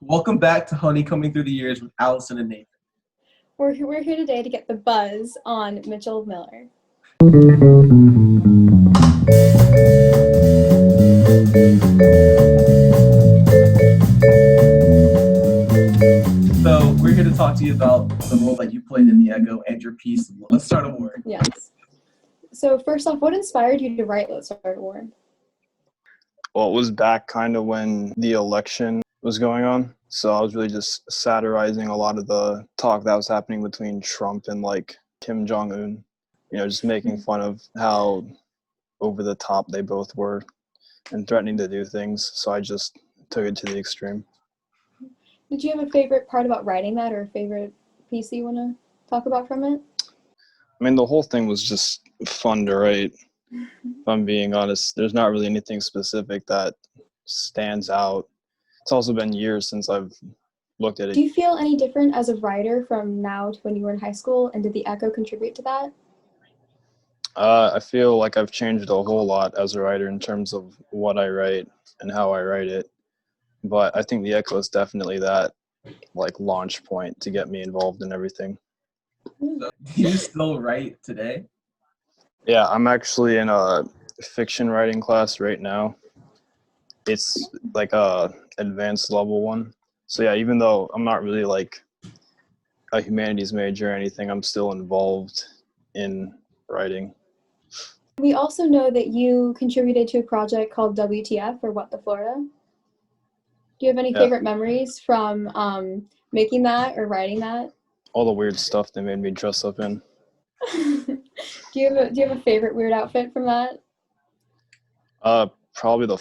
Welcome back to Honeycombing Through the Years with Alison and Nathan. We're here today to get the buzz on Mitchell Miller. So we're here to talk to you about the role that you played in the Echo and your piece. Let's Start a War. Yes. So first off, what inspired you to write Let's Start a War? Well, it was back kind of when the election was going on. So I was really just satirizing a lot of the talk that was happening between Trump and Kim Jong-un. Just making fun of how over the top they both were and threatening to do things. So I just took it to the extreme. Did you have a favorite part about writing that, or a favorite piece that you want to talk about from it? I mean, the whole thing was just fun to write. If I'm being honest, there's not really anything specific that stands out. It's also been years since I've looked at it. Do you feel any different as a writer from now to when you were in high school, and did the Echo contribute to that? I feel like I've changed a whole lot as a writer in terms of what I write and how I write it. But I think the Echo is definitely that launch point to get me involved in everything. So, do you still write today? Yeah, I'm actually in a fiction writing class right now. It's like a advanced level one. So yeah, even though I'm not really a humanities major or anything, I'm still involved in writing. We also know that you contributed to a project called WTF, or What the Florida. Do you have any favorite memories from making that or writing that? All the weird stuff they made me dress up in. Do you have a favorite weird outfit from that? Probably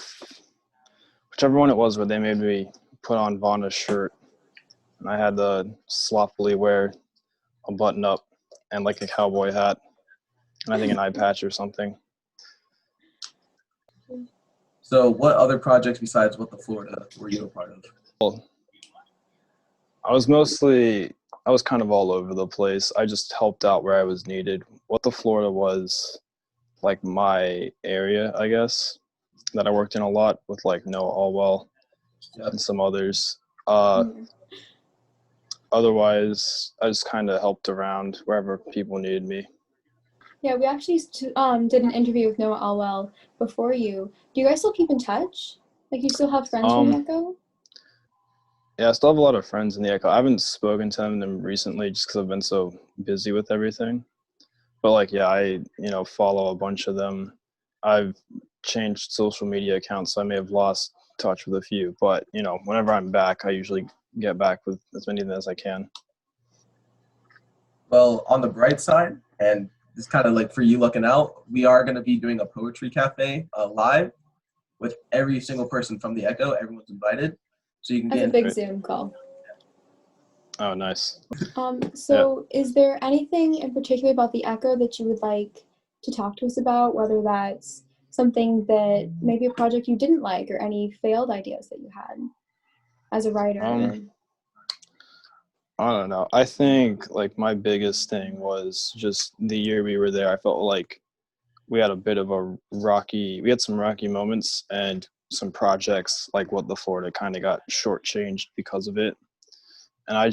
whichever one it was where they made me put on Vanna's shirt, and I had to sloppily wear a button up and a cowboy hat, and I think an eye patch or something. So what other projects besides What the Florida were you a part of? Well, I was kind of all over the place. I just helped out where I was needed. What the Florida was my area, I guess, that I worked in a lot with Noah Allwell and some others. Otherwise, I just kind of helped around wherever people needed me. Yeah, we actually did an interview with Noah Allwell before you. Do you guys still keep in touch? You still have friends from the Echo? Yeah, I still have a lot of friends in the Echo. I haven't spoken to them recently just because I've been so busy with everything. But yeah, I follow a bunch of them. I've changed social media accounts, so I may have lost touch with a few. But whenever I'm back, I usually get back with as many of them as I can. Well, on the bright side, and it's kind of for you looking out, we are going to be doing a poetry cafe live with every single person from the Echo. Everyone's invited, so you can get a big Zoom call. Oh, nice. So is there anything in particular about the Echo that you would like to talk to us about, whether that's something that maybe a project you didn't like, or any failed ideas that you had as a writer? I don't know. I think my biggest thing was just the year we were there. I felt like we had we had some rocky moments, and some projects like What the Florida kind of got shortchanged because of it. And I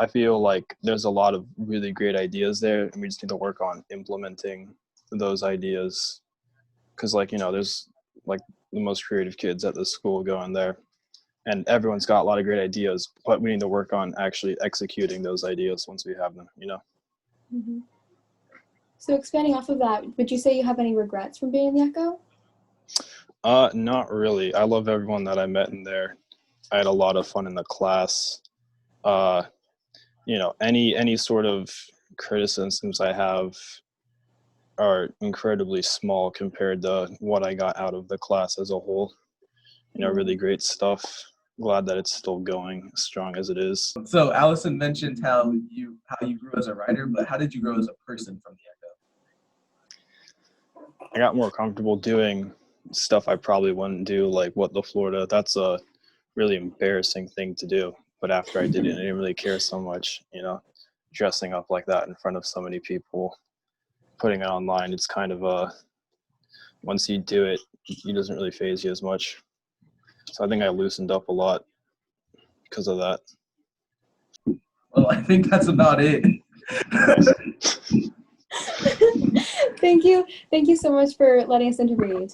feel like there's a lot of really great ideas there, and we just need to work on implementing those ideas. Because there's the most creative kids at the school going there, and everyone's got a lot of great ideas, but we need to work on actually executing those ideas once we have them, Mm-hmm. So expanding off of that, would you say you have any regrets from being in the Echo? Not really. I love everyone that I met in there. I had a lot of fun in the class. Any sort of criticisms I have are incredibly small compared to what I got out of the class as a whole. Really great stuff. Glad that it's still going as strong as it is. So Alison mentioned how you grew as a writer, but how did you grow as a person from the Echo? I got more comfortable doing stuff I probably wouldn't do, like What the Florida. That's a really embarrassing thing to do. But after I did it, I didn't really care so much, dressing up like that in front of so many people, putting it online. It's kind of once you do it, it doesn't really faze you as much. So I think I loosened up a lot. because of that. Well, I think that's about it. Thank you so much for letting us interview you.